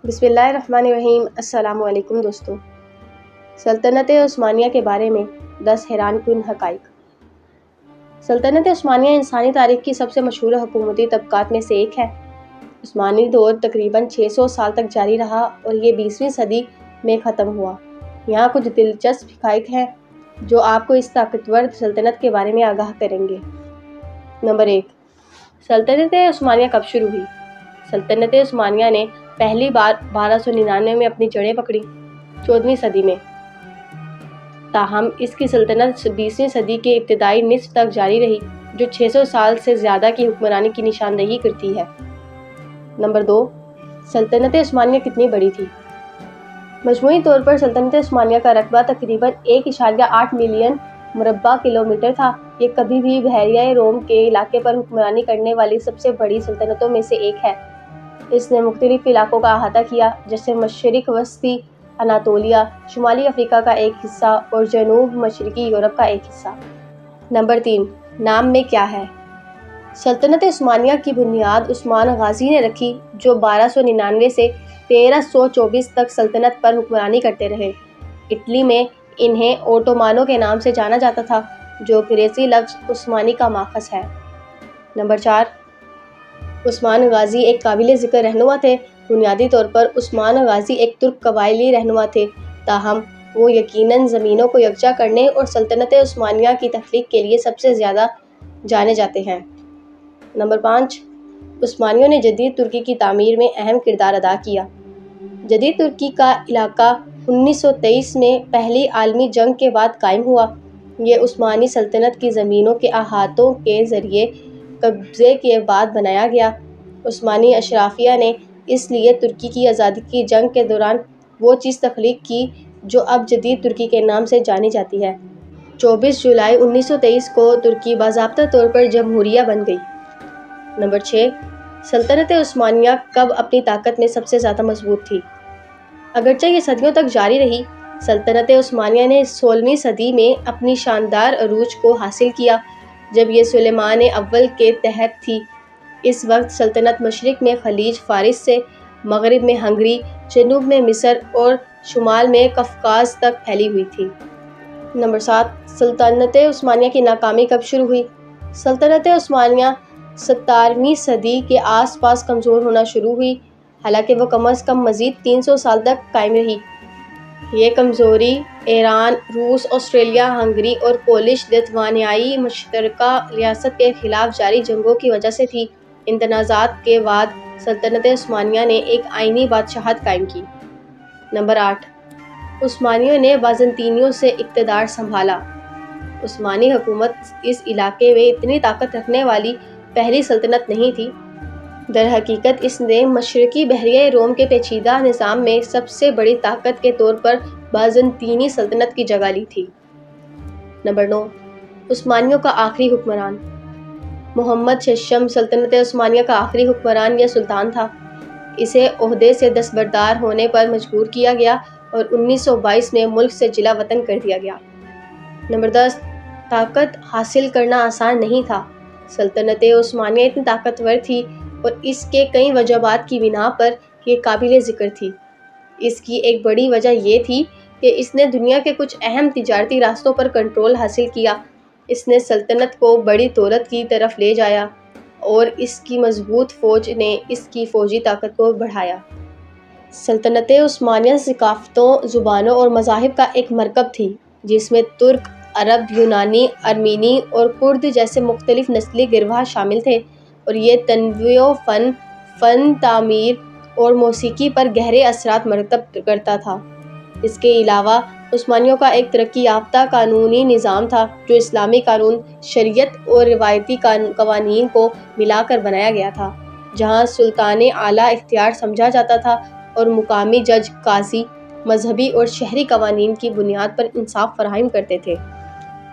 بسم اللہ الرحمن الرحیم۔ السلام علیکم دوستو۔ سلطنت عثمانیہ کے بارے میں 10 حیران کن حقائق۔ سلطنت عثمانیہ انسانی تاریخ کی سب سے مشہور حکومتی طبقات میں سے ایک ہے۔ عثمانی دور تقریباً 600 سال تک جاری رہا اور یہ 20ویں صدی میں ختم ہوا۔ یہاں کچھ دلچسپ حقائق ہیں جو آپ کو اس طاقتور سلطنت کے بارے میں آگاہ کریں گے۔ نمبر 1، سلطنت عثمانیہ کب شروع ہوئی؟ سلطنت عثمانیہ نے پہلی بار 1299 میں اپنی جڑیں پکڑی، 14ویں صدی میں۔ تاہم اس کی سلطنت 20ویں صدی کے ابتدائی نصف تک جاری رہی، جو 600 سال سے زیادہ کی حکمرانی کی نشاندہی کرتی ہے۔ نمبر 2، سلطنت عثمانیہ کتنی بڑی تھی؟ مجموعی طور پر سلطنت عثمانیہ کا رقبہ تقریباً 1.8 ملین مربع کلومیٹر تھا۔ یہ کبھی بھی بحیرہ روم کے علاقے پر حکمرانی کرنے والی سب سے بڑی سلطنتوں میں سے ایک ہے۔ اس نے مختلف علاقوں کا احاطہ کیا، جیسے مشرق وسطی اناطولیہ، شمالی افریقہ کا ایک حصہ اور جنوب مشرقی یورپ کا ایک حصہ۔ نمبر 3، نام میں کیا ہے؟ سلطنت عثمانیہ کی بنیاد عثمان غازی نے رکھی، جو 1299 سے 1324 تک سلطنت پر حکمرانی کرتے رہے۔ اٹلی میں انہیں اوٹومانوں کے نام سے جانا جاتا تھا، جو فارسی لفظ عثمانی کا ماخذ ہے۔ نمبر 4، عثمان غازی ایک قابل ذکر رہنما تھے۔ بنیادی طور پر عثمان غازی ایک ترک قبائلی رہنما تھے، تاہم وہ یقیناً زمینوں کو یکجا کرنے اور سلطنت عثمانیہ کی تخلیق کے لیے سب سے زیادہ جانے جاتے ہیں۔ نمبر 5، عثمانیوں نے جدید ترکی کی تعمیر میں اہم کردار ادا کیا۔ جدید ترکی کا علاقہ 1923 میں پہلی عالمی جنگ کے بعد قائم ہوا۔ یہ عثمانی سلطنت کی زمینوں کے احاطوں کے ذریعے قبضے کے بعد بنایا گیا۔ عثمانی اشرافیہ نے اس لیے ترکی کی آزادی کی جنگ کے دوران وہ چیز تخلیق کی جو اب جدید ترکی کے نام سے جانی جاتی ہے۔ 24 جولائی 1923 کو ترکی باضابطہ طور پر جمہوریہ بن گئی۔ نمبر 6، سلطنت عثمانیہ کب اپنی طاقت میں سب سے زیادہ مضبوط تھی؟ اگرچہ یہ صدیوں تک جاری رہی، سلطنت عثمانیہ نے 16ویں صدی میں اپنی شاندار عروج کو حاصل کیا، جب یہ سلیمان اول کے تحت تھی۔ اس وقت سلطنت مشرق میں خلیج فارس سے، مغرب میں ہنگری، جنوب میں مصر اور شمال میں قفقاز تک پھیلی ہوئی تھی۔ نمبر 7، سلطنت عثمانیہ کی ناکامی کب شروع ہوئی؟ سلطنت عثمانیہ 17ویں صدی کے آس پاس کمزور ہونا شروع ہوئی، حالانکہ وہ کم از کم مزید 300 سال تک قائم رہی۔ یہ کمزوری ایران، روس، آسٹریلیا، ہنگری اور پولش لیتھوانیائی مشترکہ ریاست کے خلاف جاری جنگوں کی وجہ سے تھی۔ ان تنازعات کے بعد سلطنت عثمانیہ نے ایک آئینی بادشاہت قائم کی۔ نمبر 8، عثمانیوں نے بازنطینیوں سے اقتدار سنبھالا۔ عثمانی حکومت اس علاقے میں اتنی طاقت رکھنے والی پہلی سلطنت نہیں تھی۔ در حقیقت اس نے مشرقی بحیرہ روم کے پیچیدہ نظام میں سب سے بڑی طاقت کے طور پر بازنطینی سلطنت کی جگہ لی تھی۔ نمبر 9، عثمانیوں کا آخری حکمران۔ محمد ششم سلطنت عثمانیہ کا آخری حکمران یا سلطان تھا۔ اسے عہدے سے دستبردار ہونے پر مجبور کیا گیا اور 1922 میں ملک سے جلا وطن کر دیا گیا۔ نمبر 10، طاقت حاصل کرنا آسان نہیں تھا۔ سلطنت عثمانیہ اتنی طاقتور تھی اور اس کے کئی وجوہات کی بنا پر یہ قابل ذکر تھی۔ اس کی ایک بڑی وجہ یہ تھی کہ اس نے دنیا کے کچھ اہم تجارتی راستوں پر کنٹرول حاصل کیا۔ اس نے سلطنت کو بڑی دولت کی طرف لے جایا اور اس کی مضبوط فوج نے اس کی فوجی طاقت کو بڑھایا۔ سلطنت عثمانیہ ثقافتوں، زبانوں اور مذاہب کا ایک مرکب تھی، جس میں ترک، عرب، یونانی، ارمینی اور کرد جیسے مختلف نسلی گروہ شامل تھے، اور یہ تنوع فن تعمیر اور موسیقی پر گہرے اثرات مرتب کرتا تھا۔ اس کے علاوہ عثمانیوں کا ایک ترقی یافتہ قانونی نظام تھا، جو اسلامی قانون، شریعت اور روایتی قوانین کو ملا کر بنایا گیا تھا، جہاں سلطان اعلیٰ اختیار سمجھا جاتا تھا اور مقامی جج، قاضی، مذہبی اور شہری قوانین کی بنیاد پر انصاف فراہم کرتے تھے۔